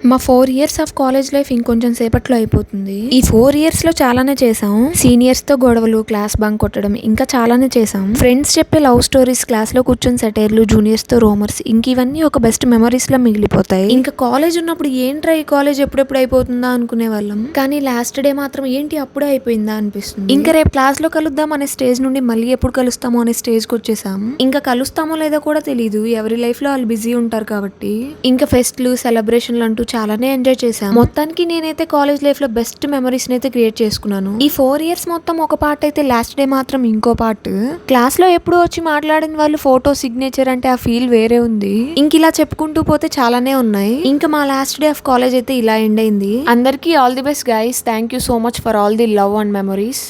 మా 4 years of college life ఇంకొంచెం సేపట్లో అయిపోతుంది. ఈ 4 ఇయర్స్ లో చాలానే చేసాం. సీనియర్స్ తో గొడవలు, క్లాస్ బంక్ కొట్టడం, ఇంకా చాలానే చేసాం. ఫ్రెండ్స్ చెప్పే లవ్ స్టోరీస్, క్లాస్ లో కూర్చొని సెటైర్లు, జూనియర్స్ తో రోమర్స్, ఇంక ఇవన్నీ ఒక బెస్ట్ మెమరీస్ లా మిగిలిపోతాయి. ఇంకా కాలేజ్ ఉన్నప్పుడు ఏంట్రా ఈ కాలేజ్ ఎప్పుడెప్పుడు అయిపోతుందా అనుకునే వాళ్ళం. కానీ లాస్ట్ డే మాత్రం ఏంటి అప్పుడే అయిపోయిందా అనిపిస్తుంది. ఇంకా రేపు క్లాస్ లో కలుద్దాం అనే స్టేజ్ నుండి మళ్ళీ ఎప్పుడు కలుస్తామో అనే స్టేజ్ కి వచ్చేసాం. ఇంకా కలుస్తామో లేదో కూడా తెలియదు. ఎవరి లైఫ్ లో వాళ్ళు బిజీ ఉంటారు కాబట్టి. ఇంకా ఫెస్ట్లు, సెలబ్రేషన్లు అంటూ చాలానే ఎంజాయ్ చేశాను. మొత్తానికి నేనైతే కాలేజ్ లైఫ్ లో బెస్ట్ మెమరీస్ అయితే క్రియేట్ చేసుకున్నాను. ఈ 4 ఇయర్స్ మొత్తం ఒక పార్ట్ అయితే, లాస్ట్ డే మాత్రం ఇంకో పార్ట్. క్లాస్ లో ఎప్పుడు వచ్చి మాట్లాడిన వాళ్ళు ఫోటో, సిగ్నేచర్ అంటే ఆ ఫీల్ వేరే ఉంది. ఇంక ఇలా చెప్పుకుంటూ పోతే చాలానే ఉన్నాయి. ఇంకా మా లాస్ట్ డే ఆఫ్ కాలేజ్ అయితే ఇలా ఎండ్ అయింది. అందరికీ all the best guys. Thank you so much for all the love and memories.